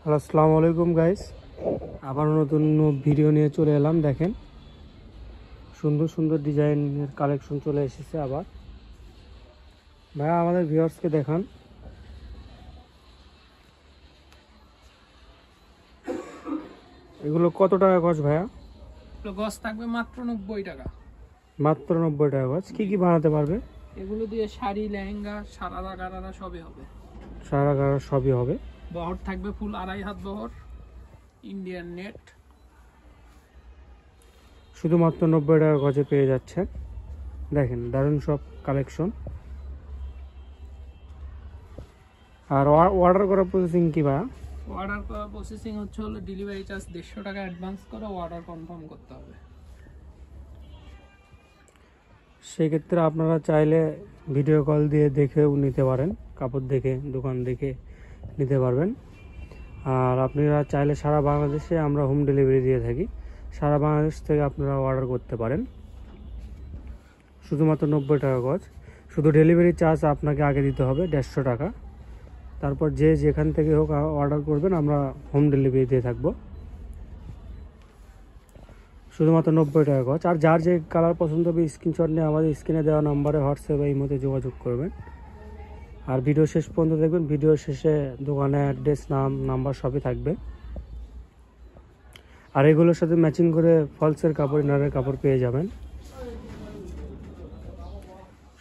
Hello, আসসালামু আলাইকুম guys. আবার নতুন ভিডিও নিয়ে চলে এলাম। দেখেন, সুন্দর সুন্দর ডিজাইনের কালেকশন চলে এসেছে আবার। ভাইয়া আমাদের ভিউয়ার্সকে দেখান। এগুলো কত টাকা গজ ভাইয়া? গজ থাকবে মাত্র 90 টাকা। মাত্র 90 টাকা গজ। কি কি বানাতে পারবে? এগুলো দিয়ে শাড়ি, লেহেঙ্গা, সারারা গারারা সবই হবে। সারা গাড়া সবই হবে। বহর থাকবে ফুল 2.5 হাত বহর, ইন্ডিয়ান নেট। শুধুমাত্র 90 টাকা গজে পেয়ে যাচ্ছেন। দেখেন, দারুণ সব কালেকশন। আর অর্ডার করার প্রসেসিং কি ভাইয়া? অর্ডার করা প্রসেসিং হলো ডেলিভারি চার্জ 150 টাকা অ্যাডভান্স করে অর্ডার কনফার্ম করতে হবে। সেক্ষেত্রে আপনারা চাইলে ভিডিও কল দিয়ে দেখেও নিতে পারেন, কাপড় দেখে, দোকান দেখে নিতে পারবেন। আর আপনারা চাইলে সারা বাংলাদেশে আমরা হোম ডেলিভারি দিয়ে থাকি। সারা বাংলাদেশ থেকে আপনারা অর্ডার করতে পারেন। শুধুমাত্র 90 টাকা গজ। শুধু ডেলিভারি চার্জ আপনাকে আগে দিতে হবে 150 টাকা। তারপর যে যেখান থেকে হোক অর্ডার করবেন, আমরা হোম ডেলিভারি দিয়ে থাকবো। শুধুমাত্র 90 টাকা গজ। আর যার যে কালার পছন্দ হবে স্ক্রিনশট নিয়ে আমাদের স্ক্রিনে দেওয়া নাম্বারে হোয়াটসঅ্যাপ বা ইমোতে যোগাযোগ করবেন। আর ভিডিও শেষ পর্যন্ত দেখবেন। ভিডিও শেষে দোকানের অ্যাড্রেস, নাম, নাম্বার সবই থাকবে। আর এগুলোর সাথে ম্যাচিং করে ফলসের কাপড়, ইনারের কাপড় পেয়ে যাবেন।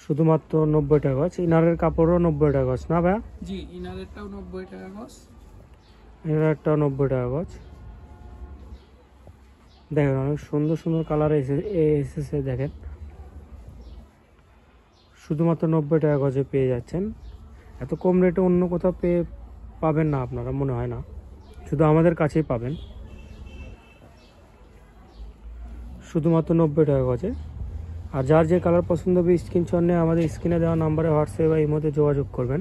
শুধুমাত্র 90 টাকা গজ। ইনারের কাপড়ও 90 টাকা গজ না ভাইয়া? জি, ইনারেরটাও 90 টাকা গজ। ইনারেরটাও 90 টাকা গজ। দেখেন, অনেক সুন্দর সুন্দর কালার এসেছে। দেখেন, শুধুমাত্র 90 টাকা গজে পেয়ে যাচ্ছেন। এত কম রেটে অন্য কোথাও পাবেন না আপনারা, মনে হয় না। শুধু আমাদের কাছেই পাবেন। শুধুমাত্র 90 টাকা গজে। আর যার যে কালার পছন্দ হবে স্ক্রিনশট নিয়ে আমাদের স্ক্রিনে দেওয়া নাম্বারে হোয়াটসঅ্যাপ বা ইমোতে যোগাযোগ করবেন।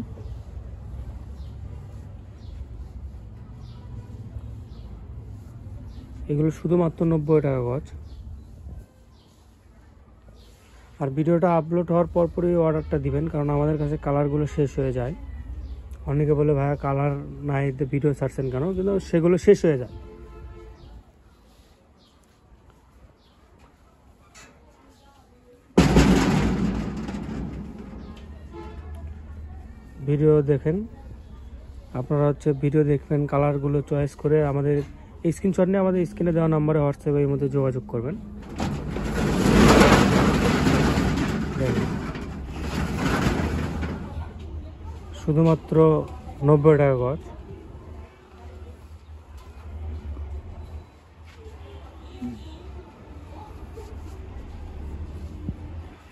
এগুলো শুধুমাত্র 90 টাকা গজ। আর ভিডিওটা আপলোড হওয়ার পরপরই অর্ডারটা দিবেন, কারণ আমাদের কাছে কালারগুলো শেষ হয়ে যায়। অনেকে বলে ভাইয়া কালার নাই, ভিডিও ছাড়ছেন কেন? কিন্তু সেগুলো শেষ হয়ে যায়। ভিডিও দেখেন, আপনারা ভিডিও দেখবেন, কালারগুলো চয়েস করে আমাদের স্ক্রিনশট নিয়ে আমাদের স্ক্রিনে দেওয়া নাম্বারে হোয়াটসঅ্যাপ এর মধ্যে যোগাযোগ করবেন। শুধুমাত্র 90 টাকা গজ।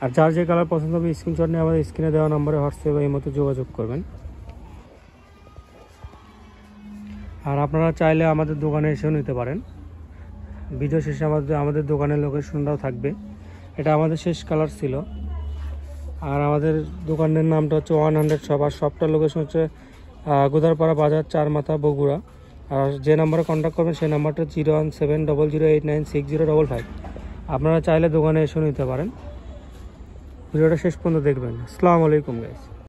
আর যার যে কালার পছন্দ হবে স্ক্রিনশট নিয়ে আমাদের স্ক্রিনে দেওয়া নাম্বারে হোয়াটসঅ্যাপ এই মতো যোগাযোগ করবেন। আর আপনারা চাইলে আমাদের দোকানে এসেও নিতে পারেন। ভিডিও শেষে আমাদের দোকানের লোকেশনটাও থাকবে। এটা আমাদের শেষ কালার ছিল। আর আমাদের দোকানের নামটা হচ্ছে 100 শপ। আর শপটার লোকেশন হচ্ছে গোদারপাড়া বাজার, 4 মাথা, বগুড়া। আর যে নাম্বারে কন্ট্যাক্ট করবেন সেই নাম্বারটা 01700896055। আপনারা চাইলে দোকানে এসেও নিতে পারেন। ভিডিওটা শেষ পর্যন্ত দেখবেন। আসসালামু আলাইকুম গাইস।